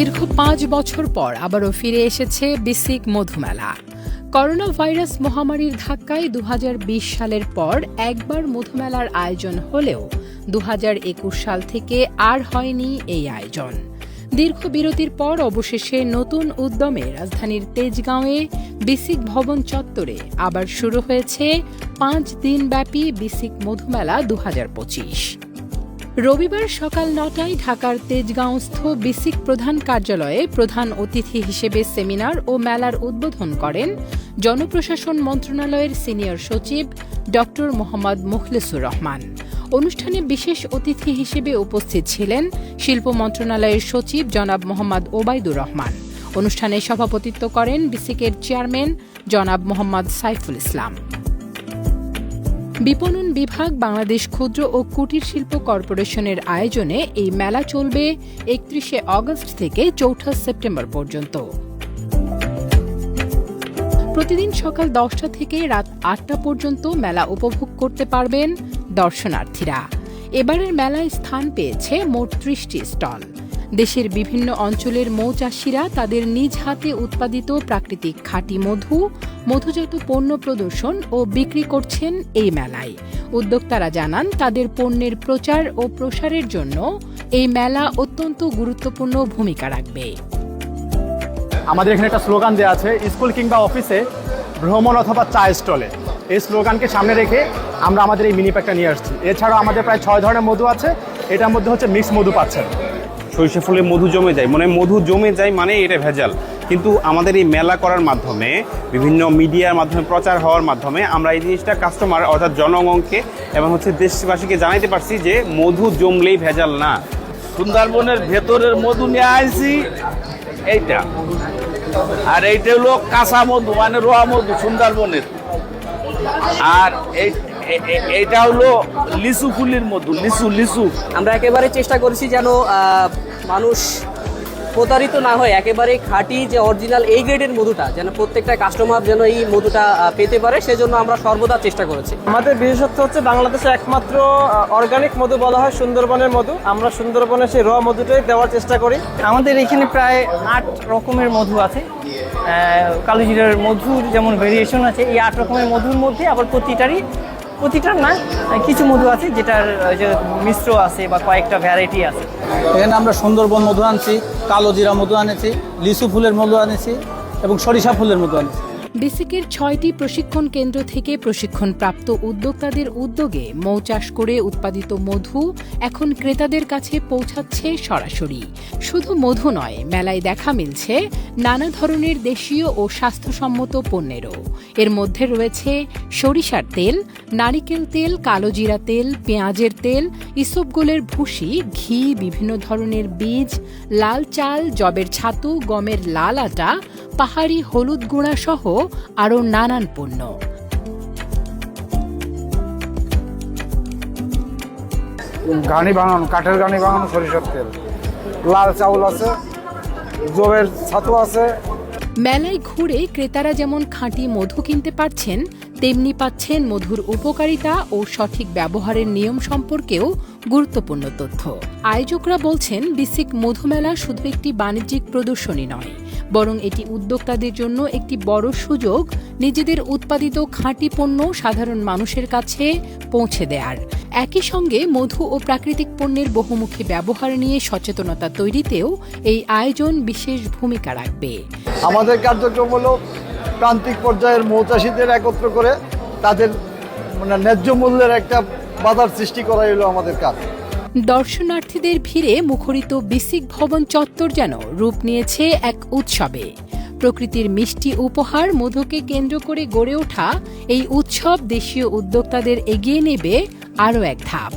দীর্ঘ ৫ বছর পর আবারও ফিরে এসেছে বিসিক মধুমেলা। করোনা ভাইরাস মহামারীর ধাক্কায় ২০২০ সালের পর একবার মধুমেলার আয়োজন হলেও ২০২১ সাল থেকে আর হয়নি এই আয়োজন। দীর্ঘ বিরতির পর অবশেষে নতুন উদ্যমে রাজধানীর তেজগাঁওয়ে বিসিক ভবন চত্বরে আবার শুরু হয়েছে ৫ দিনব্যাপী বিসিক মধুমেলা ২০২৫। রবিবার সকাল ৯টায় ঢাকার তেজগাঁওস্থ বিসিক প্রধান কার্যালয়ে প্রধান অতিথি হিসেবে সেমিনার ও মেলার উদ্বোধন করেন জনপ্রশাসন মন্ত্রণালয়ের সিনিয়র সচিব ড. মোহাম্মদ মুখলেসুর রহমান। অনুষ্ঠানে বিশেষ অতিথি হিসেবে উপস্থিত ছিলেন শিল্প মন্ত্রণালয়ের সচিব জনাব মোহাম্মদ ওবায়দুর রহমান। অনুষ্ঠানে সভাপতিত্ব করেন বিসিকের চেয়ারম্যান জনাব মোহাম্মদ সাইফুল ইসলাম। বিপণন বিভাগ বাংলাদেশ ক্ষুদ্র ও কুটির শিল্প কর্পোরেশনের আয়োজনে এই মেলা চলবে ৩১শে অগস্ট থেকে ৪ঠা সেপ্টেম্বর পর্যন্ত। প্রতিদিন সকাল ১০টা থেকে রাত ৮টা পর্যন্ত মেলা উপভোগ করতে পারবেন দর্শনার্থীরা। এবারের মেলায় স্থান পেয়েছে মোট ৩০টি স্টল। দেশের বিভিন্ন অঞ্চলের মৌচাষীরা তাদের নিজ হাতে উৎপাদিত প্রাকৃতিক খাঁটি মধু, মধুজাত পণ্য প্রদর্শন ও বিক্রি করছেন এই মেলায়। উদ্যোক্তারা জানান তাদের পণ্যের প্রচার ও প্রসারের জন্য এই মেলা অত্যন্ত গুরুত্বপূর্ণ ভূমিকা রাখবে। আমাদের এখানে একটা স্লোগান দেওয়া আছে, স্কুল কিংবা অফিসে ভ্রমণ অথবা চা স্টলে। এই স্লোগানকে সামনে রেখে আমরা আমাদের এই মিনি প্যাকটা নিয়ে আসছি। এছাড়াও আমাদের প্রায় ৬ ধরনের মধু আছে। এটার মধ্যে হচ্ছে মিক্স মধু পাচ্ছেন। সরিষা ফুলে মধু জমে যায়, মধু জমে যায় মানে এটা ভেজাল। কিন্তু আমাদের এই মেলা করার মাধ্যমে, বিভিন্ন মিডিয়ার মাধ্যমে প্রচার হওয়ার মাধ্যমে আমরা এই জিনিসটা কাস্টমার অর্থাৎ জনগণকে এবং দেশবাসীকে জানাইতে পারছি যে মধু জমলেই ভেজাল না। সুন্দরবনের ভেতরের মধু নিয়ে আইছি এইটা, আর এইটা হলো কাঁচা মধু মানে রোয়া মধু সুন্দরবনের। আর এইটা হলো লিচু ফুলের মধু, লিচু। আমরা একেবারে চেষ্টা করেছি যেন মানুষ প্রতারিত না হয়, একেবারে খাঁটি যে অরিজিনাল এই গ্রেডের মধুটা যেন প্রত্যেকটা কাস্টমার যেন এই মধুটা পেতে পারে, সেজন্য আমরা সর্বদা চেষ্টা করেছি। আমাদের বিশেষত্ব হচ্ছে বাংলাদেশে একমাত্র অর্গানিক মধু বলা হয় সুন্দরবনের মধু। আমরা সুন্দরবনের সেই র মধুটাই দেওয়ার চেষ্টা করি। আমাদের এখানে প্রায় ৮ রকমের মধু আছে। কালোজিরার মধুর যেমন ভেরিয়েশন আছে, এই ৮ রকমের মধুর মধ্যে আবার প্রতিটার না কিছু মধু আছে যেটার যে মিশ্র আছে বা কয়েকটা ভ্যারাইটি আছে। এখানে আমরা সুন্দরবন মধু আনছি, কালোজিরা মধু আনেছি, লিচু ফুলের মধু আনেছি এবং সরিষা ফুলের মধু আনেছি। বিসিকের ৬টি প্রশিক্ষণ কেন্দ্র থেকে প্রশিক্ষণপ্রাপ্ত উদ্যোক্তাদের উদ্যোগে মৌ চাষ করে উৎপাদিত মধু এখন ক্রেতাদের কাছে পৌঁছাচ্ছে সরাসরি। শুধু মধু নয়, মেলায় দেখা মিলছে নানা ধরনের দেশীয় ও স্বাস্থ্যসম্মত পণ্যেরও। এর মধ্যে রয়েছে সরিষার তেল, নারিকেল তেল, কালোজিরা তেল, পেঁয়াজের তেল, ইসবগোলের ভুসি, ঘি, বিভিন্ন ধরনের বীজ, লাল চাল, যবের ছাতু, গমের লাল আটা, পাহাড়ি হলুদ গুঁড়া সহ আরও নানান পণ্য। ঘানি বানানো, কাঠের ঘানি বানানো সরিষার তেল, লাল চাউল আছে, যবের ছাতু আছে। মেলায় ঘুরে ক্রেতারা যেমন খাঁটি মধু কিনতে পারছেন, তেমনি পাচ্ছেন মধুর উপকারিতা ও সঠিক ব্যবহারের নিয়ম সম্পর্কেও গুরুত্বপূর্ণ তথ্য। আয়োজকরা বলছেন বিসিক মধুমেলা শুধু একটি বাণিজ্যিক প্রদর্শনী নয়, বরং এটি উদ্যোক্তাদের জন্য একটি বড় সুযোগ নিজেদের উৎপাদিত খাঁটি পণ্য সাধারণ মানুষের কাছে পৌঁছে দেওয়ার। একই সঙ্গে মধু ও প্রাকৃতিক পণ্যের বহুমুখী ব্যবহার নিয়ে সচেতনতা তৈরিতেও এই আয়োজন বিশেষ ভূমিকা রাখবে। আমাদের কার্যক্রম হলো প্রান্তিক পর্যায়ের মৌচাষীদের একত্র করে তাদের ন্যায্য মূল্যের একটা বাজার সৃষ্টি করাই হলো আমাদের কাজ। দর্শনার্থীদের ভিড়ে মুখরিত বিসিক ভবন চত্বর যেন রূপ নিয়েছে এক উৎসবে। প্রকৃতির মিষ্টি উপহার মধুকে কেন্দ্র করে গড়ে ওঠা এই উৎসব দেশীয় উদ্যোক্তাদের এগিয়ে নেবে আরও এক ধাপ।